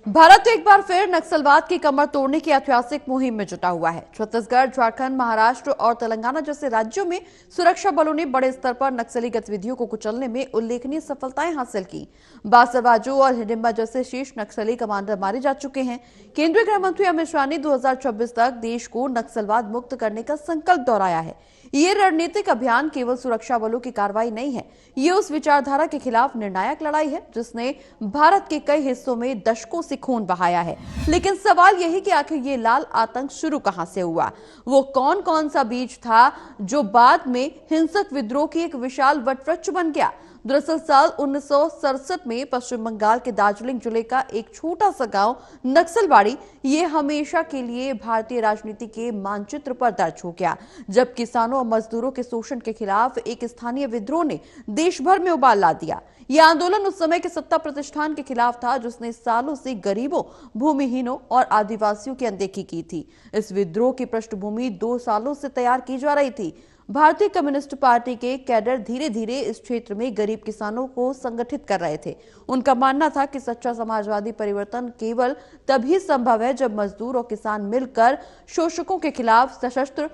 भारत एक बार फिर नक्सलवाद की कमर तोड़ने की ऐतिहासिक मुहिम में जुटा हुआ है। छत्तीसगढ़, झारखंड, महाराष्ट्र और तेलंगाना जैसे राज्यों में सुरक्षा बलों ने बड़े स्तर पर नक्सली गतिविधियों को कुचलने में उल्लेखनीय सफलताएं हासिल की। बासरवाजू और हिडिंबा जैसे शीर्ष नक्सली कमांडर मारे जा चुके हैं। केंद्रीय गृह मंत्री अमित शाह ने 2026 तक देश को नक्सलवाद मुक्त करने का संकल्प दोहराया है। ये रणनीतिक अभियान केवल सुरक्षा बलों की कार्रवाई नहीं है, ये उस विचारधारा के खिलाफ निर्णायक लड़ाई है जिसने भारत के कई हिस्सों में दशकों से खून बहाया है। लेकिन सवाल यही कि आखिर ये लाल आतंक शुरू कहां से हुआ? वो कौन कौन सा बीज था जो बाद में हिंसक विद्रोह की एक विशाल वटवृक्ष बन गया? दरअसल साल 1967 में पश्चिम बंगाल के दार्जिलिंग जिले का एक छोटा सा गांव नक्सलबाड़ी ये हमेशा के लिए भारतीय राजनीति के मानचित्र पर दर्ज हो गया, जब किसानों और मजदूरों के शोषण के खिलाफ एक स्थानीय विद्रोह ने देश भर में उबाल ला दिया। यह आंदोलन उस समय के सत्ता प्रतिष्ठान के खिलाफ था जिसने सालों से गरीबों, भूमिहीनों और आदिवासियों की अनदेखी की थी। इस विद्रोह की पृष्ठभूमि 2 सालों से तैयार की जा रही थी। भारतीय कम्युनिस्ट पार्टी के कैडर धीरे धीरे इस क्षेत्र में गरीब किसानों को संगठित कर रहे थे। उनका मानना था कि सच्चा समाजवादी परिवर्तन केवल तभी संभव है जब मजदूर और किसान मिलकर शोषकों के खिलाफ सशस्त्र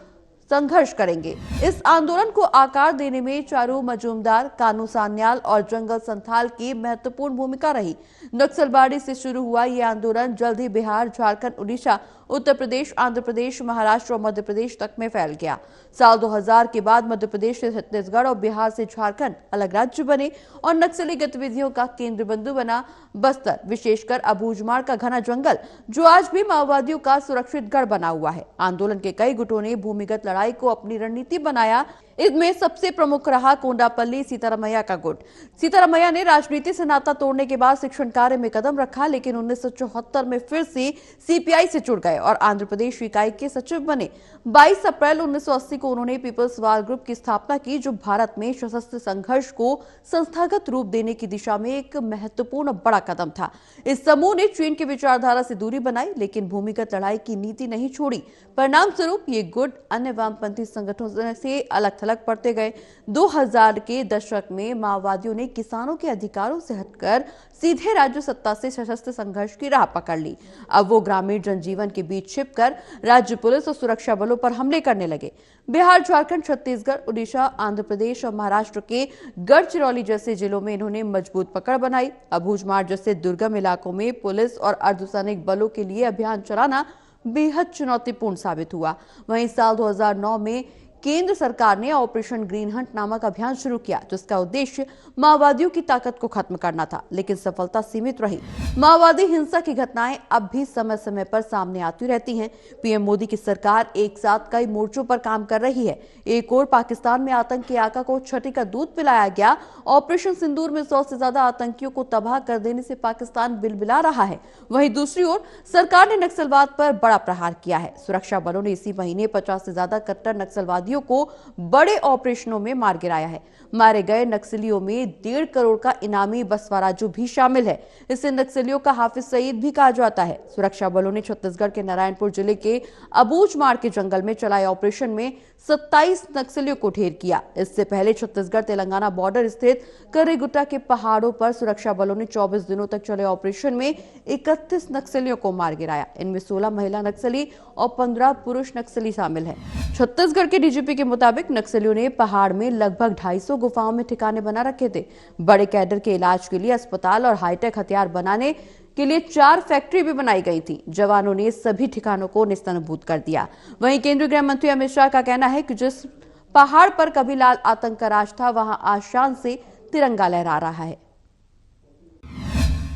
संघर्ष करेंगे। इस आंदोलन को आकार देने में चारू मजूमदार, कानू सान्याल और जंगल संथाल की महत्वपूर्ण भूमिका रही। नक्सलबाड़ी से शुरू हुआ यह आंदोलन जल्द ही बिहार, झारखंड, उड़ीसा, उत्तर प्रदेश, आंध्र प्रदेश, महाराष्ट्र और मध्य प्रदेश तक में फैल गया। साल 2000 के बाद मध्य प्रदेश से छत्तीसगढ़ और बिहार से झारखंड अलग राज्य बने और नक्सली गतिविधियों का केंद्र बिंदु बना बस्तर, विशेषकर अबूझमाड़ का घना जंगल, जो आज भी माओवादियों का सुरक्षित गढ़ बना हुआ है। आंदोलन के कई गुटों ने भूमिगत लड़ाई को अपनी रणनीति बनाया। इनमें सबसे प्रमुख रहा कोंडापल्ली सीतारामैया का गुट। सीतारामैया ने राजनीति से नाता तोड़ने के बाद शिक्षण कार्य में कदम रखा, लेकिन 1974 में फिर से सीपीआई से जुड़ गए और आंध्र प्रदेश इकाई के सचिव बने। 22 अप्रैल 1980 को उन्होंने पीपल्स वार ग्रुप की स्थापना की, जो भारत में सशस्त्र संघर्ष को संस्थागत रूप देने की दिशा में एक महत्वपूर्ण बड़ा कदम था। इस समूह ने चीन की विचारधारा से दूरी बनाई, लेकिन भूमिगत लड़ाई की नीति नहीं छोड़ी। परिणाम स्वरूप ये गुट अन्य वामपंथी संगठनों से अलग थलग पड़ते गए। 2000 के दशक में माओवादियों ने किसानों के अधिकारों से हटकर सीधे राज्य सत्ता से सशस्त्र संघर्ष की राह पकड़ ली। अब वो ग्रामीण जनजीवन के बीच छिपकर राज्य पुलिस और सुरक्षा बलों पर हमले करने लगे। बिहार, झारखंड, छत्तीसगढ़, उड़ीसा, आंध्र प्रदेश और महाराष्ट्र के गढ़चिरौली जैसे जिलों में इन्होंने मजबूत पकड़ बनाई। अबूझमाड़ जैसे दुर्गम इलाकों में पुलिस और अर्धसैनिक बलों के लिए अभियान चलाना बेहद चुनौतीपूर्ण साबित हुआ। वहीं साल 2009 में केंद्र सरकार ने ऑपरेशन ग्रीन हंट नामक अभियान शुरू किया, जिसका उद्देश्य माओवादियों की ताकत को खत्म करना था, लेकिन सफलता सीमित रही। माओवादी हिंसा की घटनाएं अब भी समय समय पर सामने आती रहती हैं। पीएम मोदी की सरकार एक साथ कई मोर्चों पर काम कर रही है। एक ओर पाकिस्तान में आतंक के आका को छठी का दूध पिलाया गया। ऑपरेशन सिंदूर में 100 से ज्यादा आतंकियों को तबाह कर देने से पाकिस्तान बिलबिला रहा है। वहीं दूसरी ओर सरकार ने नक्सलवाद पर बड़ा प्रहार किया है। सुरक्षा बलों ने इसी महीने 50 से ज्यादा कट्टर नक्सलवादी को बड़े ऑपरेशनों में मार गिराया है। मारे गए नक्सलियों में 1.5 करोड़ का इनामी बसवाराजू भी शामिल है। इसे नक्सलियों का हाफिज सईद भी कहा जाता है। सुरक्षा बलों ने छत्तीसगढ़ के नारायणपुर जिले के अबूझमाड़ के जंगल में चलाए ऑपरेशन में 27 नक्सलियों को ढेर किया। इससे पहले छत्तीसगढ़ तेलंगाना बॉर्डर स्थित करेगुट्टा के पहाड़ों पर सुरक्षा बलों ने 24 दिनों तक चले ऑपरेशन में 31 नक्सलियों को मार गिराया। इनमें 16 महिला नक्सली और 15 पुरुष नक्सली शामिल है। छत्तीसगढ़ के डीजीपी के मुताबिक नक्सलियों ने पहाड़ में लगभग 250 गुफाओं में ठिकाने बना रखे थे। बड़े कैडर के इलाज के लिए अस्पताल और हाईटेक हथियार बनाने के लिए 4 फैक्ट्री भी बनाई गई थी। जवानों ने सभी ठिकानों को निस्तनभूत कर दिया। वहीं केंद्रीय गृह मंत्री अमित शाह का कहना है कि जिस पहाड़ पर कभी लाल आतंक का राज था, वहां आज शान से तिरंगा लहरा रहा है।